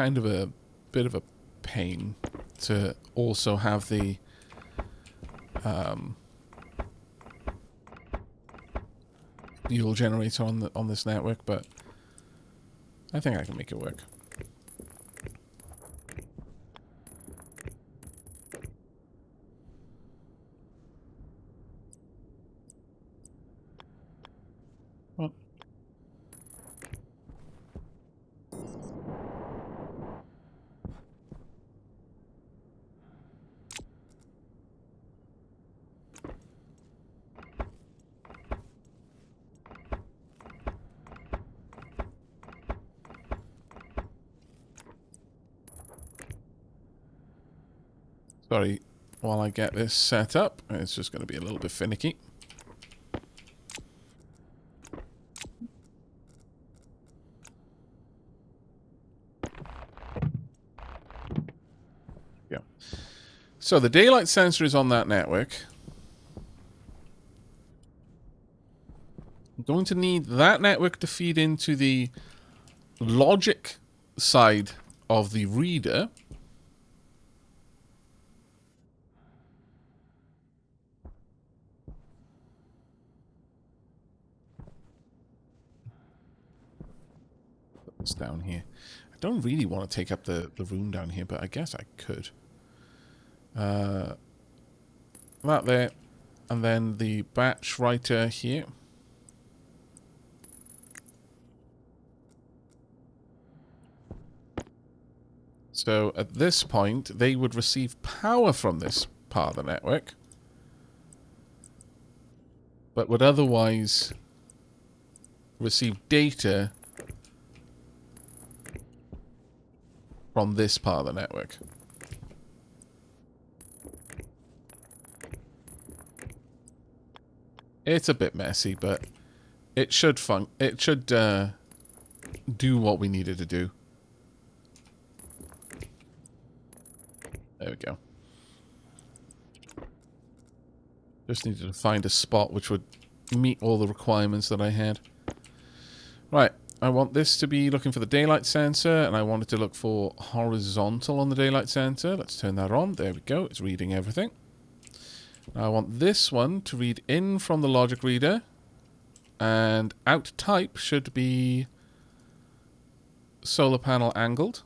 kind of a bit of a pain to also have the fuel generator on this network, but I think I can make it work. Well, sorry, while I get this set up, it's just going to be a little bit finicky. Yeah. So the daylight sensor is on that network. I'm going to need that network to feed into the logic side of the reader. Put this down here. I don't really want to take up the room down here, but I guess I could. That there. And then the batch writer here. So at this point, they would receive power from this part of the network, but would otherwise receive data from this part of the network. It's a bit messy, but it should do what we needed to do. There we go. Just needed to find a spot which would meet all the requirements that I had. Right, I want this to be looking for the daylight sensor, and I want it to look for horizontal on the daylight sensor. Let's turn that on. There we go. It's reading everything. Now I want this one to read in from the logic reader, and out type should be solar panel angled.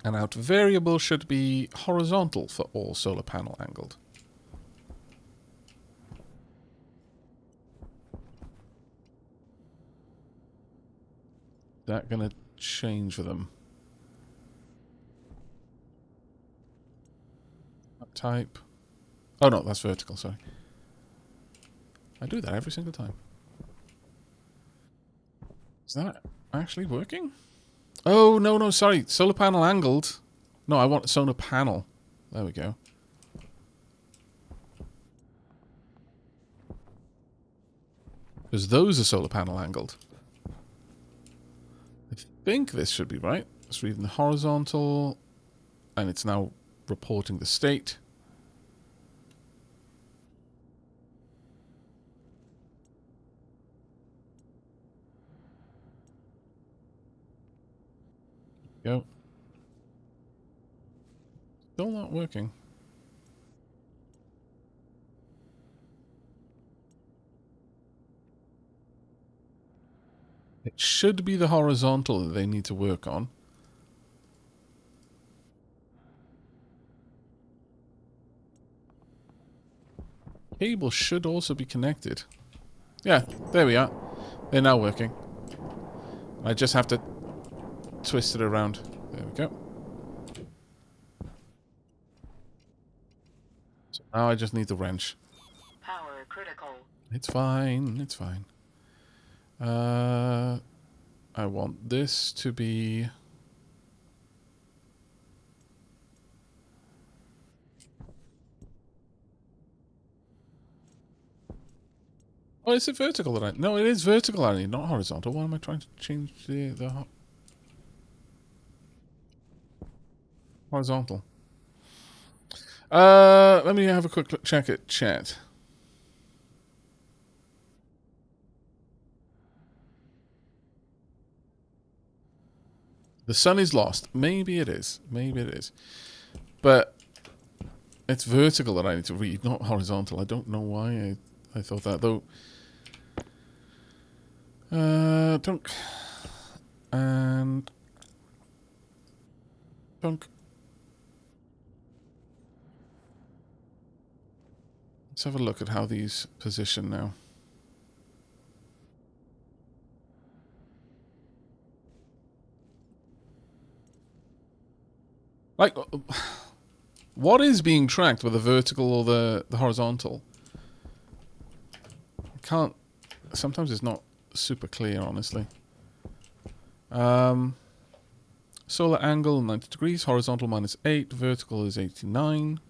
And out variable should be horizontal for all solar panel angled. Is that going to change for them? Type. Oh no, that's vertical, sorry. I do that every single time. Is that actually working? Oh, no, sorry. Solar panel angled. No, I want solar panel. There we go. Because those are solar panel angled. I think this should be right. It's reading the horizontal, and it's now reporting the state. Go. Still not working. It should be the horizontal that they need to work on. Cable should also be connected. Yeah, there we are. They're now working. I just have to twist it around. There we go. So now I just need the wrench. Power critical. It's fine. It's fine. I want this to be... Oh, is it vertical that I... No, it is vertical I need, not horizontal. Why am I trying to change the horizontal? Let me have a quick look, check at chat. The sun is lost. Maybe it is. Maybe it is. But it's vertical that I need to read, not horizontal. I don't know why I thought that, though. Dunk. And... dunk. Let's have a look at how these position now. Like, what is being tracked with the vertical or the horizontal? I can't... sometimes it's not super clear, honestly. Solar angle 90 degrees, horizontal -8, vertical is 89.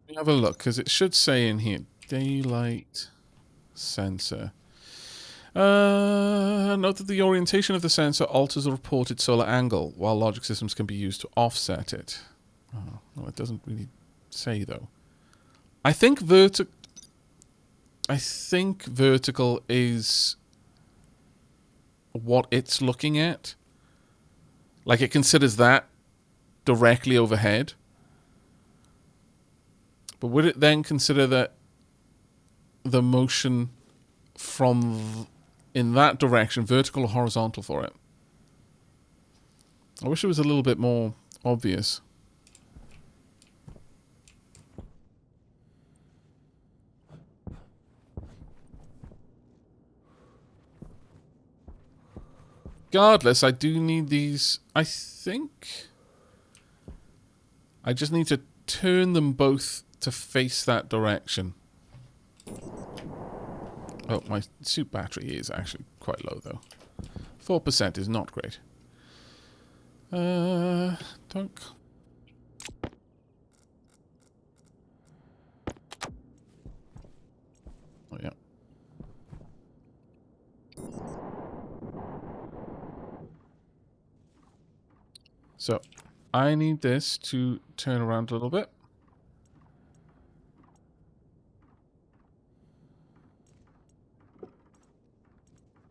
Let me have a look, because it should say in here, daylight sensor. Note that the orientation of the sensor alters the reported solar angle, while logic systems can be used to offset it. Oh, no, it doesn't really say, though. I think vertical is what it's looking at. Like, it considers that directly overhead. But would it then consider that the motion from in that direction, vertical or horizontal for it? I wish it was a little bit more obvious. Regardless, I do need these. I think I just need to turn them both to face that direction. Oh, my suit battery is actually quite low, though. 4% is not great. Dunk. Oh, yeah. So, I need this to turn around a little bit.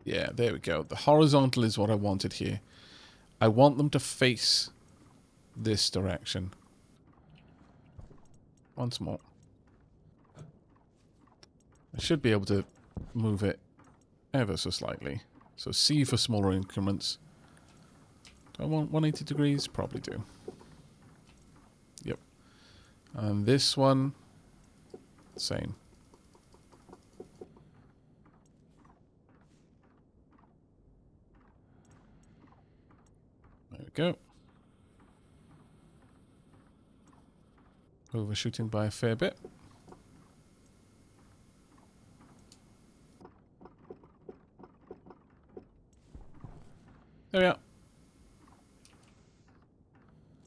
Yeah, there we go. The horizontal is what I wanted here. I want them to face this direction. Once more. I should be able to move it ever so slightly. So C for smaller increments. Do I want 180 degrees? Probably do. Yep. And this one, same. There we go. Overshooting by a fair bit. There we are.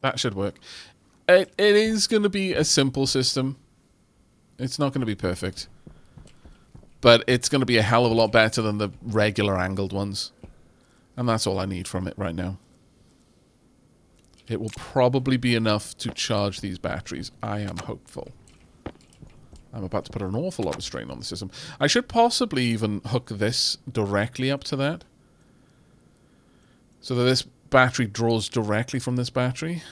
That should work. It is going to be a simple system. It's not going to be perfect. But it's going to be a hell of a lot better than the regular angled ones. And that's all I need from it right now. It will probably be enough to charge these batteries. I am hopeful. I'm about to put an awful lot of strain on the system. I should possibly even hook this directly up to that. So that this battery draws directly from this battery,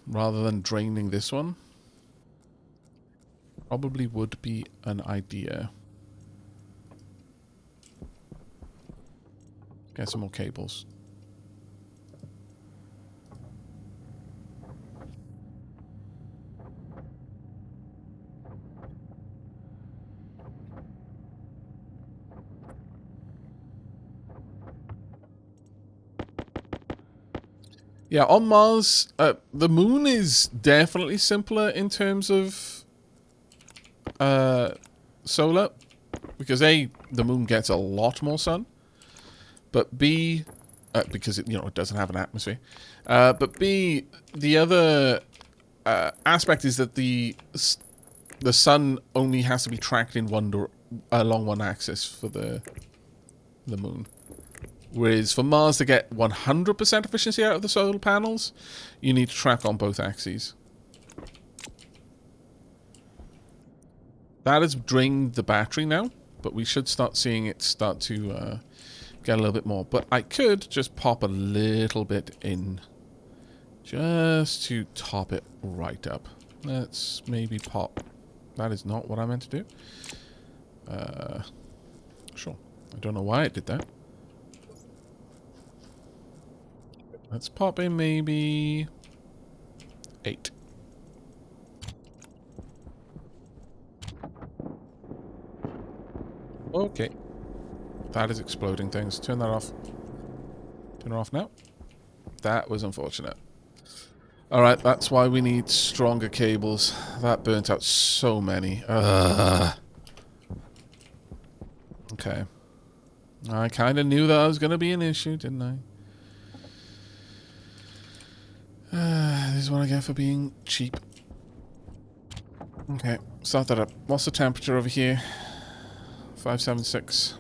rather than draining this one. Probably would be an idea. Get some more cables. Yeah, on Mars, the moon is definitely simpler in terms of solar. Because A, the moon gets a lot more sun. But B, because it, it doesn't have an atmosphere. But B, the other aspect is that the sun only has to be tracked in along one axis for the moon. Whereas for Mars to get 100% efficiency out of the solar panels, you need to track on both axes. That has drained the battery now, but we should start seeing it start to get a little bit more. But I could just pop a little bit in just to top it right up. Let's maybe pop. That is not what I meant to do. Sure. I don't know why it did that. Let's pop in maybe 8. Okay. That is exploding things. Turn that off. Turn it off now. That was unfortunate. Alright, that's why we need stronger cables. That burnt out so many. Okay. I kind of knew that was going to be an issue, didn't I? This is what I get for being cheap. Okay, start that up. What's the temperature over here? 576.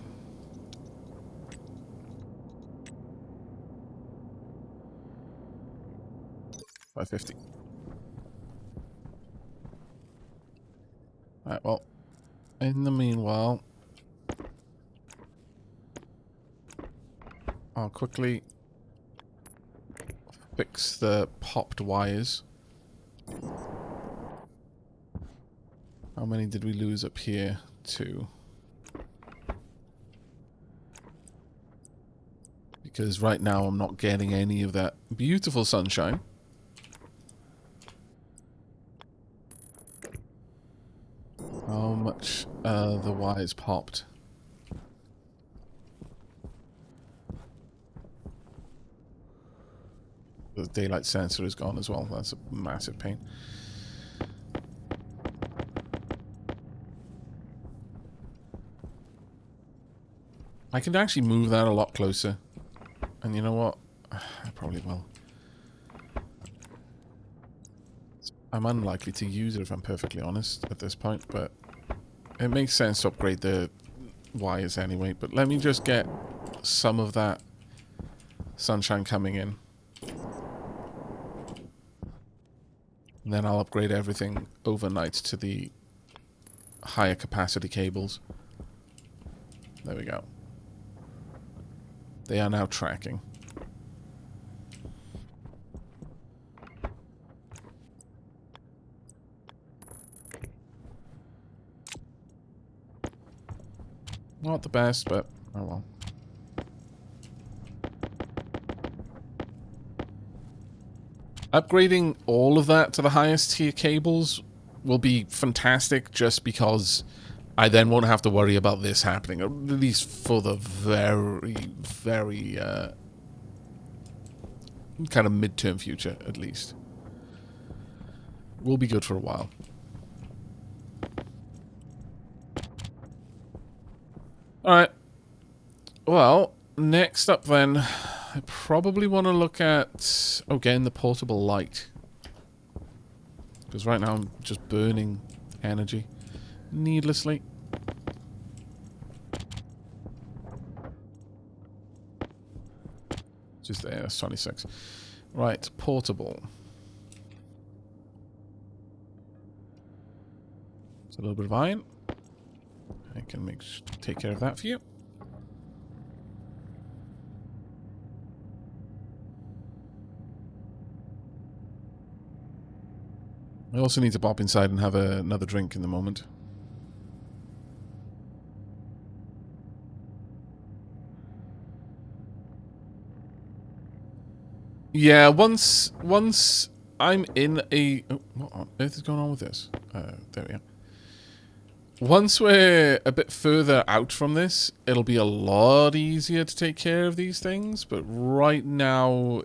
$550. Alright, well, in the meanwhile, I'll quickly fix the popped wires. How many did we lose up here? 2. Because right now I'm not getting any of that beautiful sunshine. How much the wires popped? The daylight sensor is gone as well. That's a massive pain. I can actually move that a lot closer. And you know what? I probably will. I'm unlikely to use it if I'm perfectly honest at this point, but it makes sense to upgrade the wires anyway. But let me just get some of that sunshine coming in. And then I'll upgrade everything overnight to the higher capacity cables. There we go. They are now tracking. Not the best, but oh well. Upgrading all of that to the highest tier cables will be fantastic just because I then won't have to worry about this happening, at least for the very, very kind of midterm future, at least. We'll be good for a while. Alright. Well, next up then, I probably want to look at, again, the portable light. Because right now I'm just burning energy needlessly. Just there, that's 26. Right, portable. It's a little bit of iron. I can take care of that for you. I also need to pop inside and have another drink in the moment. Yeah, once I'm in a... Oh, what on earth is going on with this? There we are. Once we're a bit further out from this, it'll be a lot easier to take care of these things. But right now,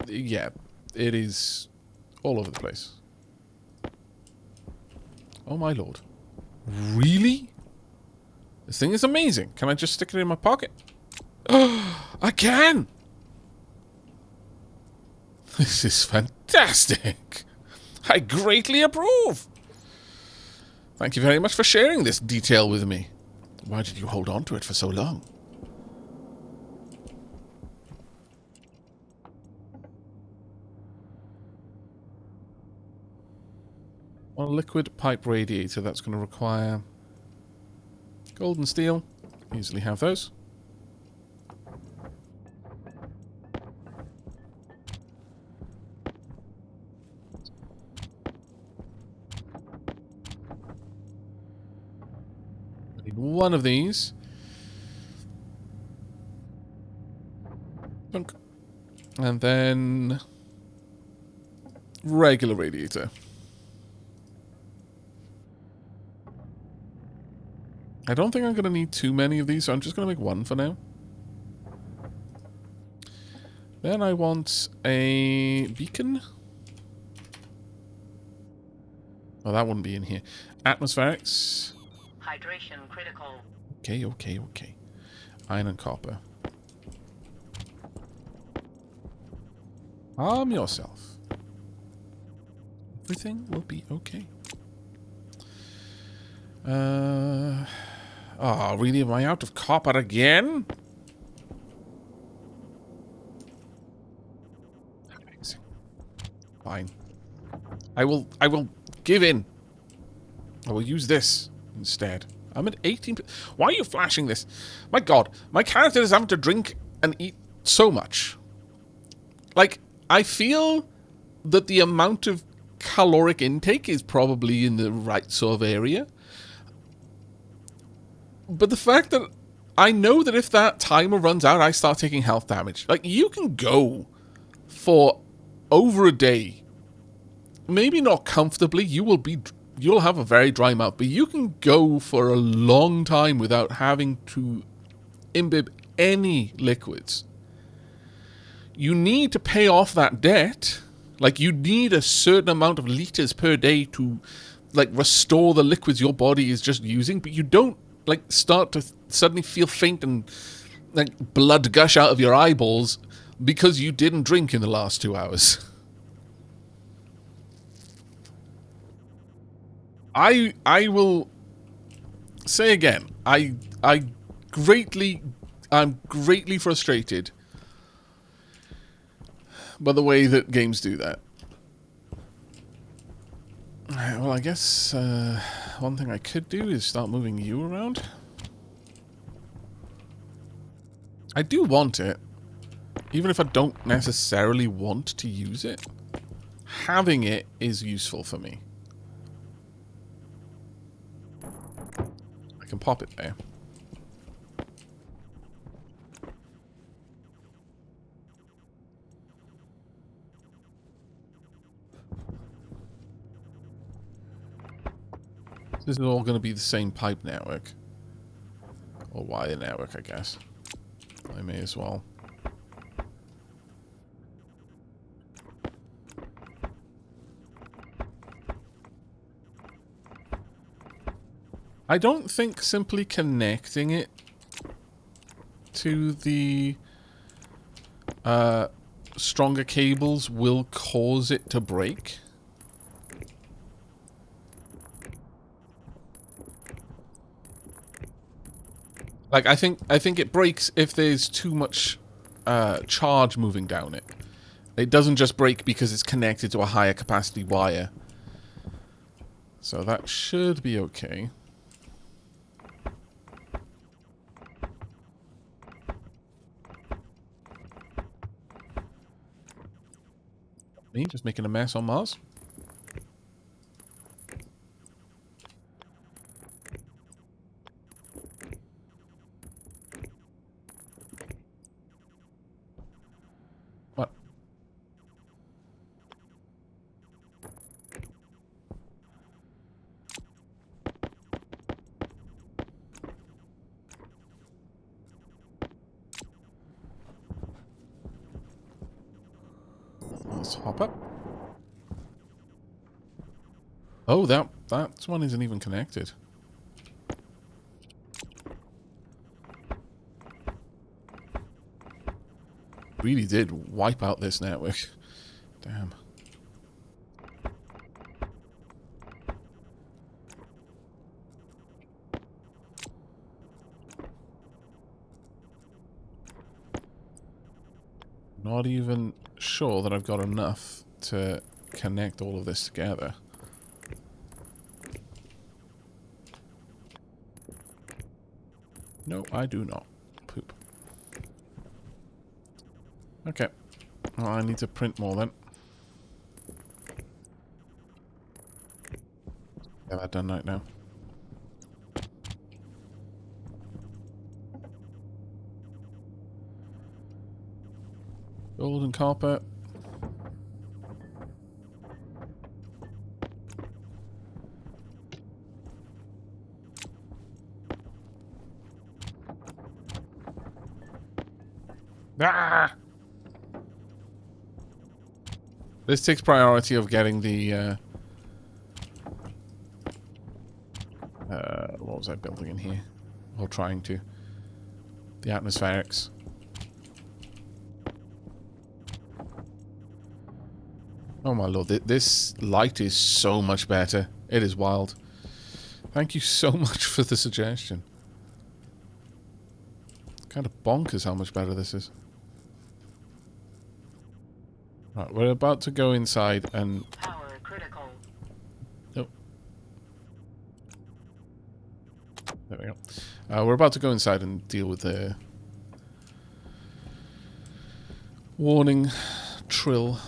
yeah, it is all over the place. Oh my lord. Really? This thing is amazing. Can I just stick it in my pocket? I can! This is fantastic. I greatly approve. Thank you very much for sharing this detail with me. Why did you hold on to it for so long? Well, liquid pipe radiator, that's going to require Gold and steel. Easily have those. I need one of these. Dunk. And then regular radiator. I don't think I'm going to need too many of these, so I'm just going to make one for now. Then I want a beacon. Oh, that wouldn't be in here. Atmospherics. Hydration critical. Okay, okay, okay. Iron and copper. Arm yourself. Everything will be okay. Oh, really? Am I out of copper again? Amazing. Fine. I will give in. I will use this instead. I'm at 18. Why are you flashing this? My god, my character is having to drink and eat so much. Like, I feel that the amount of caloric intake is probably in the right sort of area. But the fact that I know that if that timer runs out, I start taking health damage. Like, you can go for over a day. Maybe not comfortably. You'll have a very dry mouth, but you can go for a long time without having to imbibe any liquids. You need to pay off that debt. Like, you need a certain amount of liters per day to, like, restore the liquids your body is just using, but you don't, like, start to suddenly feel faint and, like, blood gush out of your eyeballs because you didn't drink in the last 2 hours. I will say again, I'm greatly frustrated by the way that games do that. Well, I guess one thing I could do is start moving you around. I do want it, even if I don't necessarily want to use it. Having it is useful for me. I can pop it there. This is all going to be the same pipe network. Or wire network, I guess. I may as well. I don't think simply connecting it to the stronger cables will cause it to break. Like, I think it breaks if there's too much charge moving down it. It doesn't just break because it's connected to a higher capacity wire. So that should be okay. Me just making a mess on Mars. What? Let's hop up. Oh, that one isn't even connected. Really did wipe out this network. Damn. Not even sure that I've got enough to connect all of this together. No, I do not. Poop. Okay. Well, I need to print more then. Get that done right now. Gold and copper. Ah! This takes priority of getting the what was I building in here? Or trying to. The atmospherics. Oh my lord, this light is so much better. It is wild. Thank you so much for the suggestion. Kind of bonkers how much better this is. Right, we're about to go inside and... Power critical. Nope. There we go. We're about to go inside and deal with the... warning trill.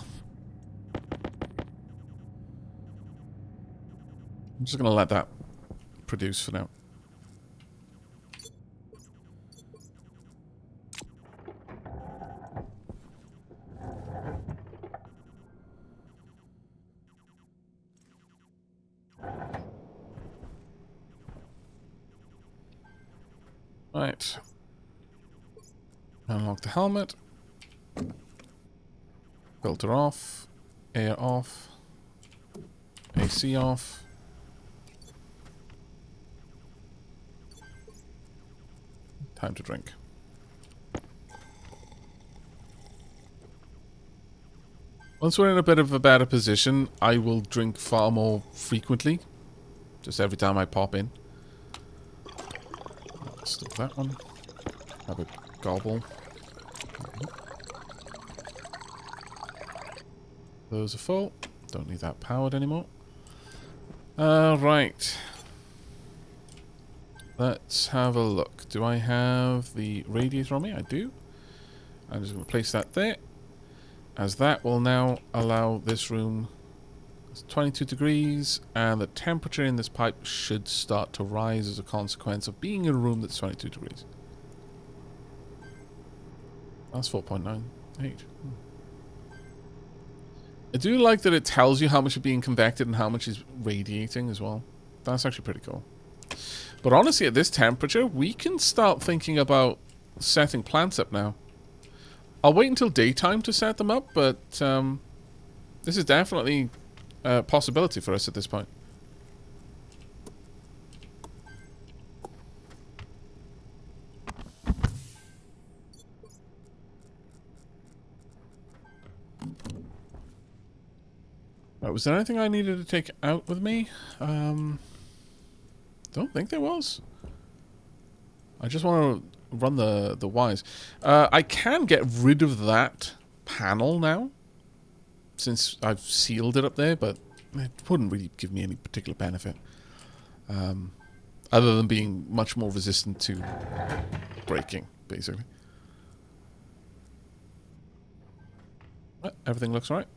I'm just going to let that produce for now. Right. Unlock the helmet. Filter off. Air off. AC off. Time to drink. Once we're in a bit of a better position, I will drink far more frequently. Just every time I pop in. Stick that one. Have a gobble. Those are full. Don't need that powered anymore. Right. Let's have a look. Do I have the radiator on me? I do. I'm just going to place that there. As that will now allow this room... It's 22 degrees, and the temperature in this pipe should start to rise as a consequence of being in a room that's 22 degrees. That's 4.98. I do like that it tells you how much is being convected and how much is radiating as well. That's actually pretty cool. But honestly, at this temperature, we can start thinking about setting plants up now. I'll wait until daytime to set them up, but this is definitely a possibility for us at this point. Right, was there anything I needed to take out with me? Don't think there was. I just want to run the wires. I can get rid of that panel now, since I've sealed it up there, but it wouldn't really give me any particular benefit. Other than being much more resistant to breaking, basically. Everything looks right.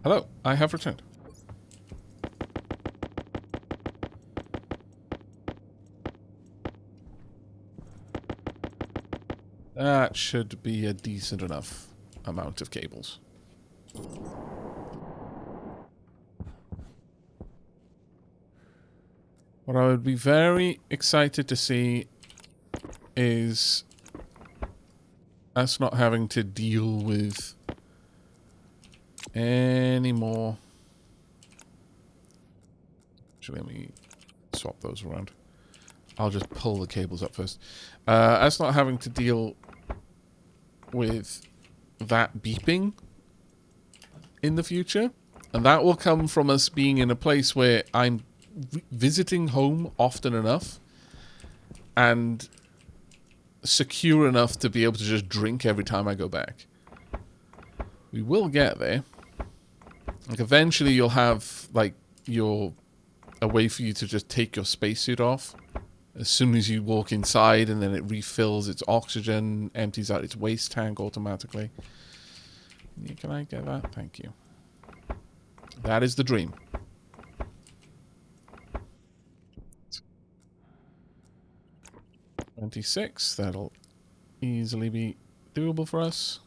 Hello, I have returned. That should be a decent enough amount of cables. What I would be very excited to see is us not having to deal with any more. Actually, let me swap those around. I'll just pull the cables up first. Us not having to deal with that beeping in the future. And that will come from us being in a place where I'm visiting home often enough and secure enough to be able to just drink every time I go back. We will get there. Like, eventually you'll have, like, a way for you to just take your spacesuit off as soon as you walk inside, and then it refills its oxygen, empties out its waste tank automatically. Can I get that? Thank you. That is the dream. 26. That'll easily be doable for us.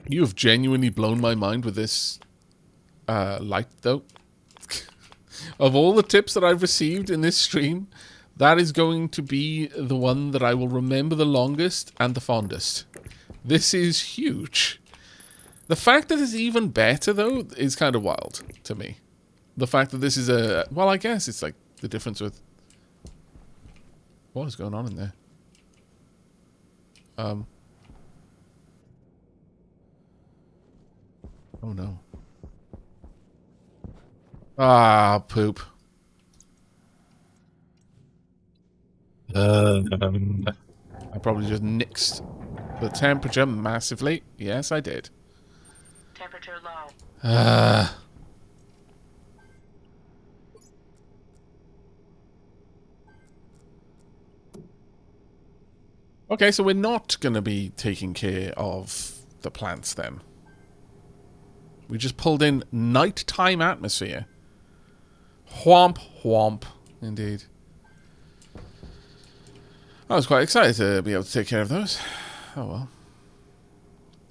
You have genuinely blown my mind with this light, though. Of all the tips that I've received in this stream, that is going to be the one that I will remember the longest and the fondest. This is huge. The fact that it's even better, though, is kind of wild to me. The fact that this is a... Well, I guess it's like the difference with... What is going on in there? Oh, no. Ah, poop. I probably just nixed the temperature massively. Yes, I did. Temperature low. Okay, so we're not going to be taking care of the plants then. We just pulled in nighttime atmosphere. Whomp, whomp. Indeed. I was quite excited to be able to take care of those. Oh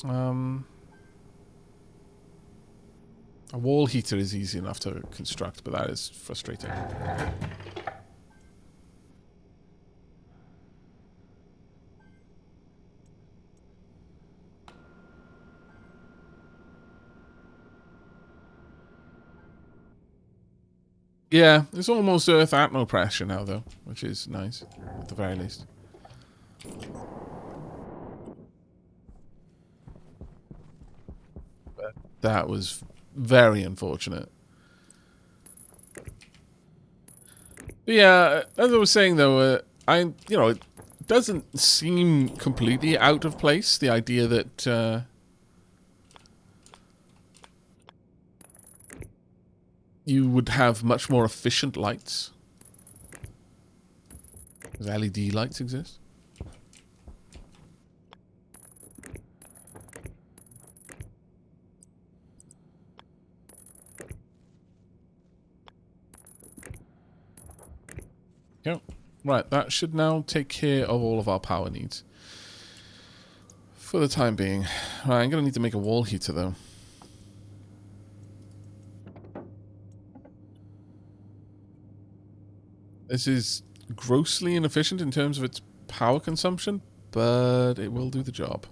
well. A wall heater is easy enough to construct, but that is frustrating. Yeah, it's almost Earth atmo pressure now, though, which is nice, at the very least. But that was very unfortunate. But yeah, as I was saying, though, it doesn't seem completely out of place, the idea that you would have much more efficient lights. Because LED lights exist. Yep. Right, that should now take care of all of our power needs. For the time being. Right, I'm going to need to make a wall heater, though. This is grossly inefficient in terms of its power consumption, but it will do the job.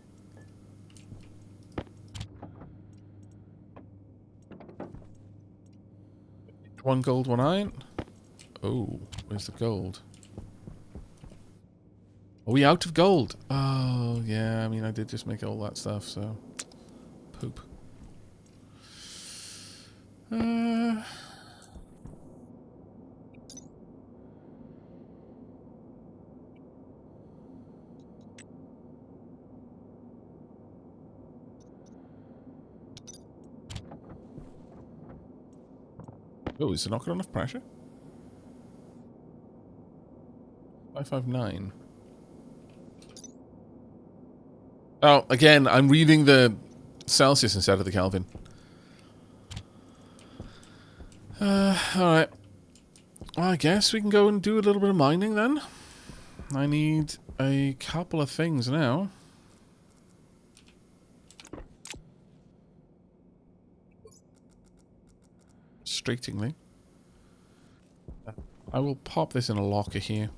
One gold, one iron. Oh, where's the gold? Are we out of gold? Oh, yeah, I mean, I did just make all that stuff, so... Poop. Oh, is it not got enough pressure? 559. Oh, again, I'm reading the Celsius instead of the Kelvin. Alright. Well, I guess we can go and do a little bit of mining then. I need a couple of things now. Frustratingly. I will pop this in a locker here.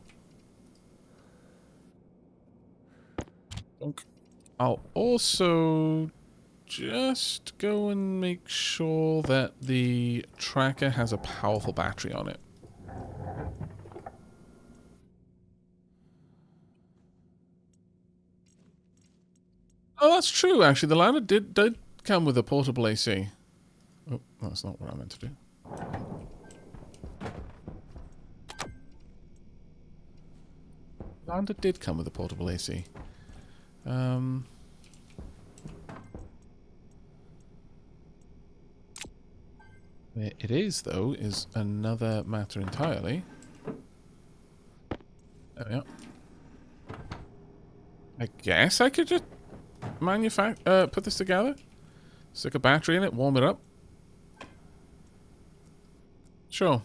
I'll also just go and make sure that the tracker has a powerful battery on it. Oh, that's true, actually. The ladder did come with a portable AC. Oh, that's not what I meant to do. Lander did come with a portable AC. Where it is, though, is another matter entirely. There we are. I guess I could just put this together. Stick a battery in it, warm it up. Sure.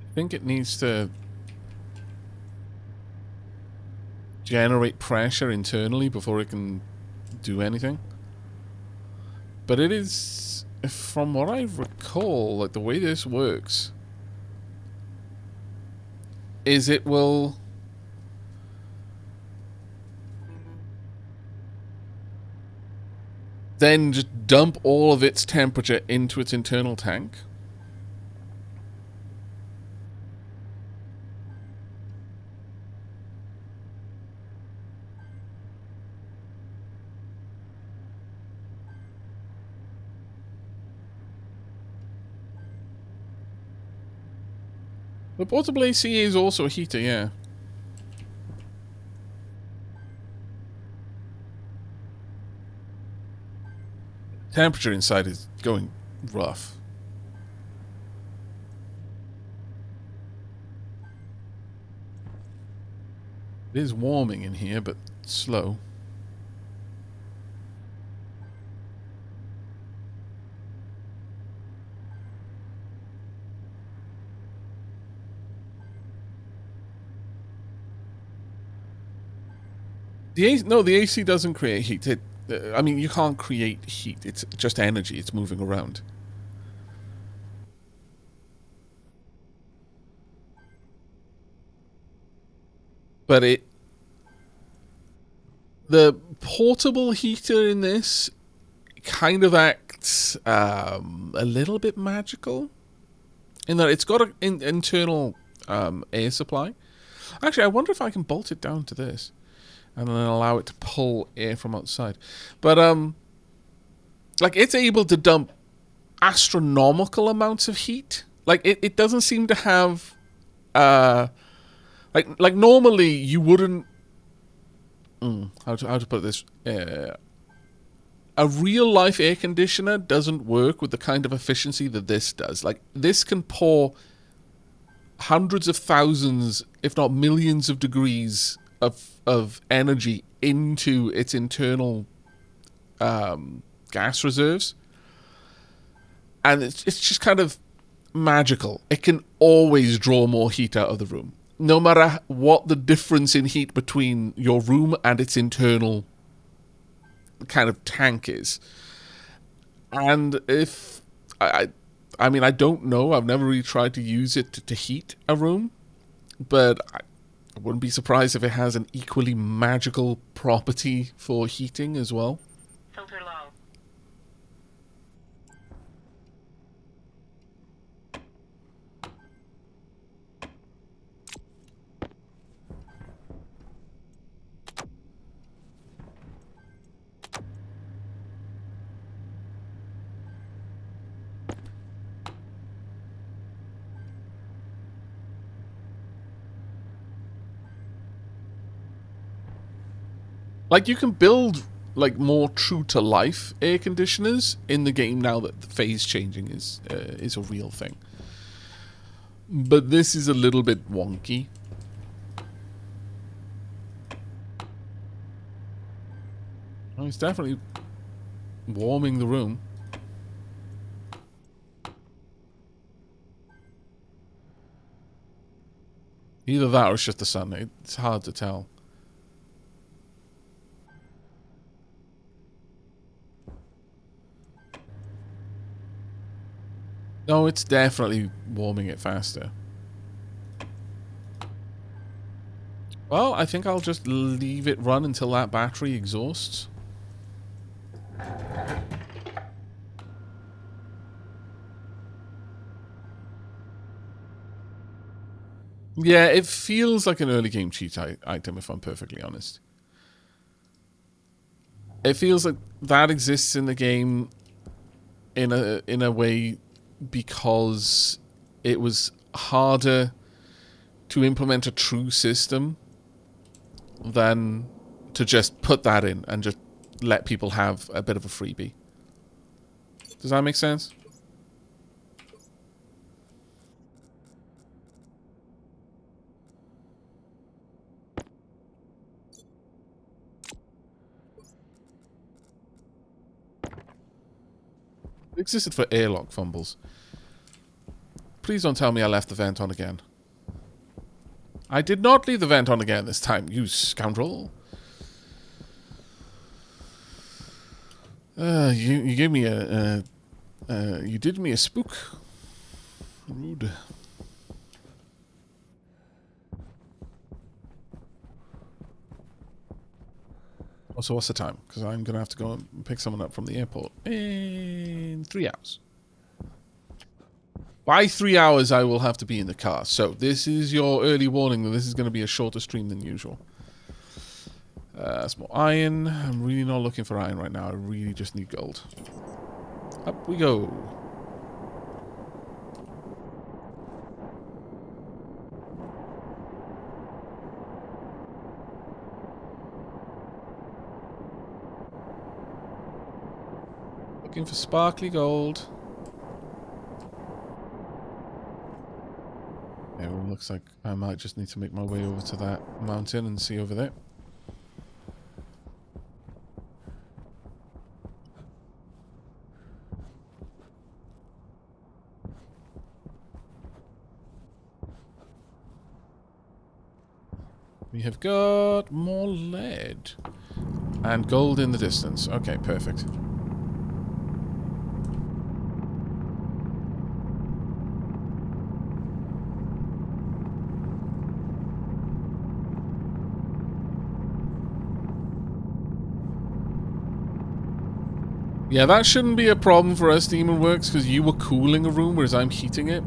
I think it needs to generate pressure internally before it can do anything. But it is, from what I recall, like the way this works is it will then just dump all of its temperature into its internal tank. The portable AC is also a heater, yeah. Temperature inside is going rough. It is warming in here, but slow. The AC doesn't create heat. I mean, you can't create heat. It's just energy. It's moving around. But the portable heater in this kind of acts a little bit magical in that it's got an internal air supply. Actually, I wonder if I can bolt it down to this and then allow it to pull air from outside. But like it's able to dump astronomical amounts of heat. Like it doesn't seem to have like normally you wouldn't how to put this, a real life air conditioner doesn't work with the kind of efficiency that this does. Like this can pour hundreds of thousands, if not millions of degrees of energy into its internal gas reserves, and it's just kind of magical. It can always draw more heat out of the room, no matter what the difference in heat between your room and its internal kind of tank is. And if I mean, I don't know. I've never really tried to use it to heat a room, but I wouldn't be surprised if it has an equally magical property for heating as well. Filter low. Like, you can build, like, more true-to-life air conditioners in the game now that the phase changing is a real thing. But this is a little bit wonky. Oh, it's definitely warming the room. Either that or it's just the sun. It's hard to tell. No, it's definitely warming it faster. Well, I think I'll just leave it run until that battery exhausts. Yeah, it feels like an early game cheat item, if I'm perfectly honest. It feels like that exists in the game in a way because it was harder to implement a true system than to just put that in and just let people have a bit of a freebie. Does that make sense? It existed for airlock fumbles. Please don't tell me I left the vent on again. I did not leave the vent on again this time, you scoundrel. You gave me you did me a spook. Rude. Oh, so what's the time? Because I'm going to have to go and pick someone up from the airport in 3 hours. By 3 hours, I will have to be in the car. So this is your early warning that this is going to be a shorter stream than usual. Some more iron. I'm really not looking for iron right now. I really just need gold. Up we go. Looking for sparkly gold. Yeah, well, looks like I might just need to make my way over to that mountain and see over there. We have got more lead. And gold in the distance. Okay, perfect. Yeah, that shouldn't be a problem for us, Demon Works, because you were cooling a room, whereas I'm heating it.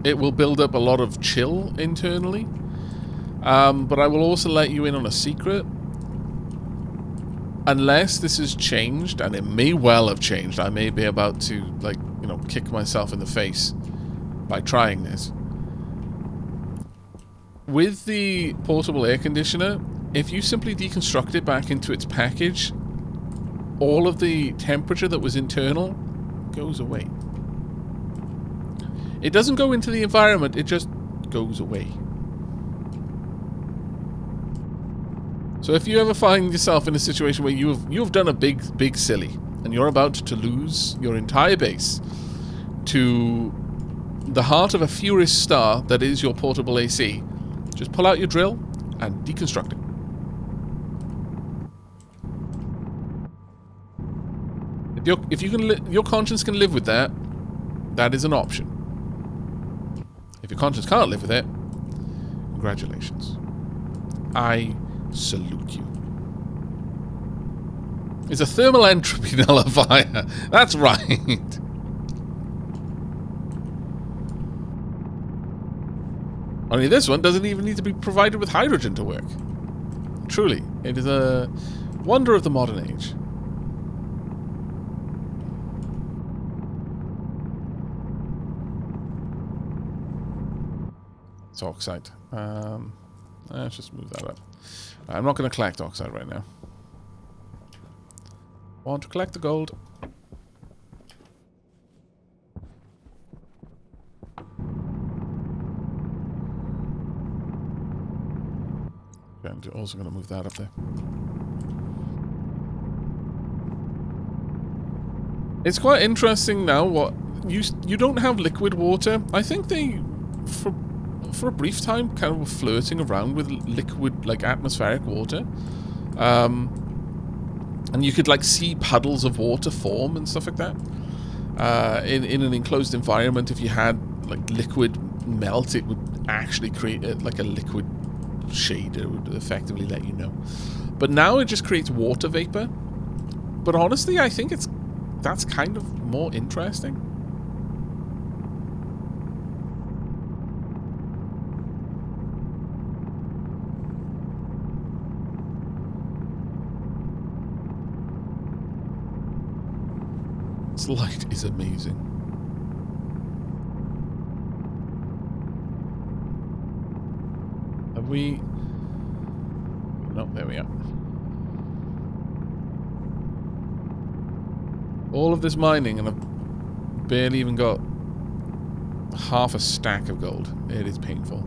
It will build up a lot of chill internally. But I will also let you in on a secret. Unless this has changed, and it may well have changed. I may be about to, like, you know, kick myself in the face by trying this. With the portable air conditioner, if you simply deconstruct it back into its package, all of the temperature that was internal goes away. It doesn't go into the environment, it just goes away. So if you ever find yourself in a situation where you've done a big silly and you're about to lose your entire base to the heart of a furious star that is your portable AC, just pull out your drill and deconstruct it. If you can, your conscience can live with that. That is an option. If your conscience can't live with it, congratulations. I salute you. It's a thermal entropy nullifier. That's right. Only this one doesn't even need to be provided with hydrogen to work. Truly, it is a wonder of the modern age. It's oxide. Let's just move that up. I'm not going to collect oxide right now. Want to collect the gold. Okay, I'm also going to move that up there. It's quite interesting now. What you don't have liquid water. I think they for a brief time kind of were flirting around with liquid, like atmospheric water. And you could like see puddles of water form and stuff like that. In an enclosed environment, if you had like liquid melt, it would actually create like a liquid shade. It would effectively let you know. But now it just creates water vapor. But honestly, I think that's kind of more interesting. This light is amazing. Have we... No, there we are. All of this mining and I've barely even got half a stack of gold. It is painful.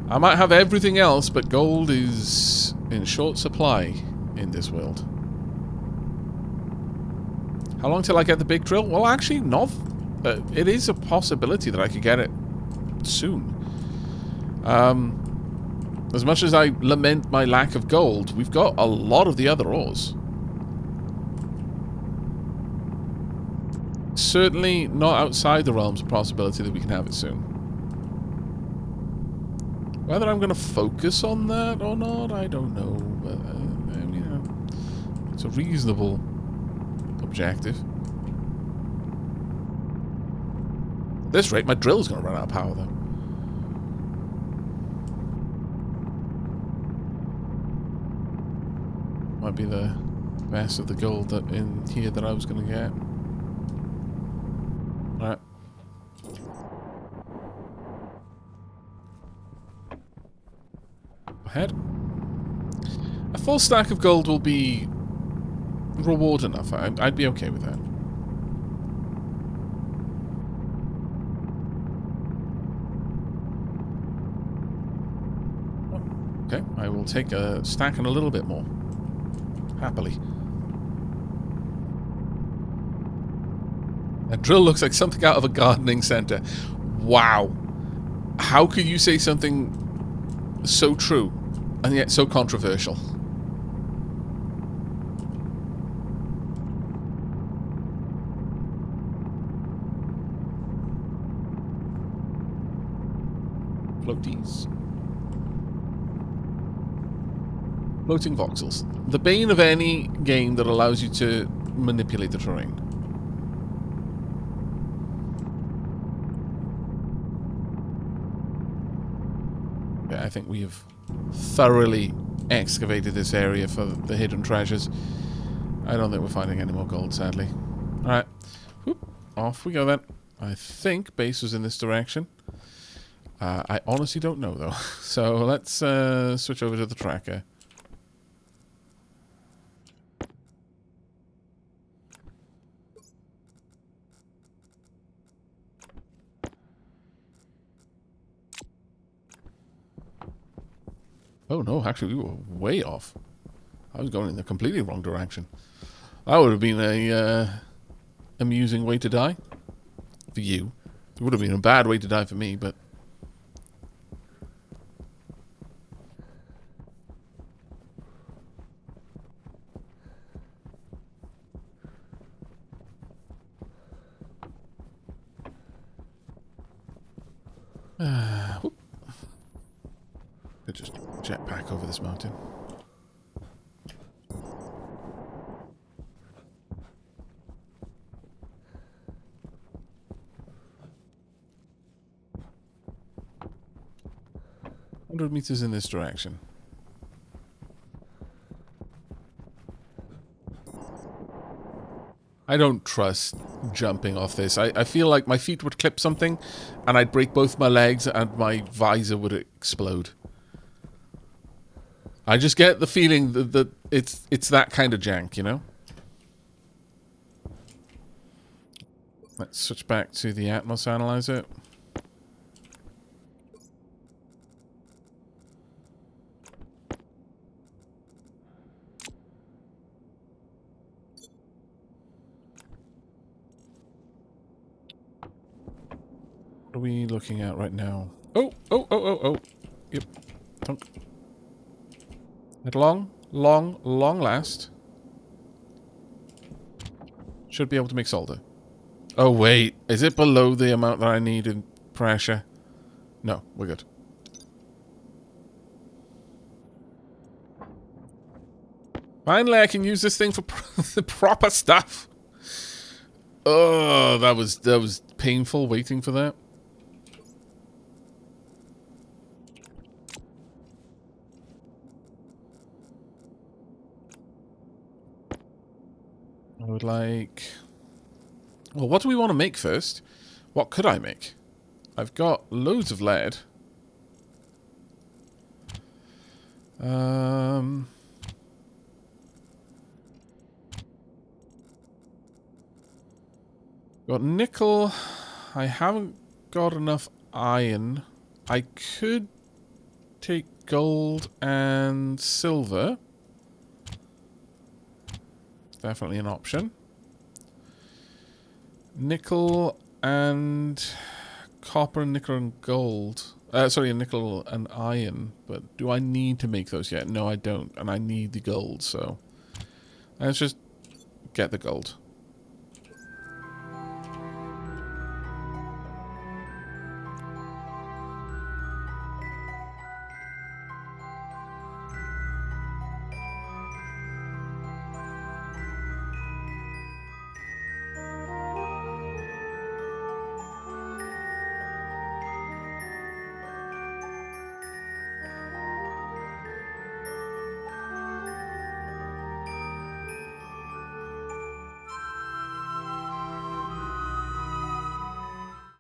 I might have everything else, but gold is in short supply in this world. How long till I get the big drill? Well, actually, not. It is a possibility that I could get it soon. As much as I lament my lack of gold, we've got a lot of the other ores. Certainly not outside the realms of possibility that we can have it soon. Whether I'm going to focus on that or not, I don't know. But, I mean, it's a reasonable objective. At this rate, my drill's going to run out of power, though. Might be the best of the gold that in here that I was going to get. Alright. Ahead. A full stack of gold will be reward enough. I'd be okay with that. Okay, I will take a stack and a little bit more. Happily. That drill looks like something out of a gardening center. Wow. How could you say something so true and yet so controversial? Floaties. Floating voxels. The bane of any game that allows you to manipulate the terrain. Yeah, I think we have thoroughly excavated this area for the hidden treasures. I don't think we're finding any more gold, sadly. Alright. Off we go then. I think base was in this direction. I honestly don't know, though. So let's switch over to the tracker. Oh no, actually we were way off. I was going in the completely wrong direction. That would have been a amusing way to die. For you. It would have been a bad way to die for me, but... Could just jetpack over this mountain. $100 in this direction. I don't trust jumping off this. I feel like my feet would clip something and I'd break both my legs and my visor would explode. I just get the feeling that it's that kind of jank, you know? Let's switch back to the Atmos Analyzer. What are we looking at right now? Oh. Yep. Tunk. At long last, should be able to make solder. Oh wait, is it below the amount that I need in pressure? No, we're good. Finally, I can use this thing for the proper stuff. Oh, that was painful waiting for that. I would like... Well, what do we want to make first? What could I make? I've got loads of lead. Got nickel. I haven't got enough iron. I could take gold and silver. Definitely an option. Nickel and copper and nickel and gold. Sorry, nickel and iron. But do I need to make those yet? No, I don't. And I need the gold, so let's just get the gold.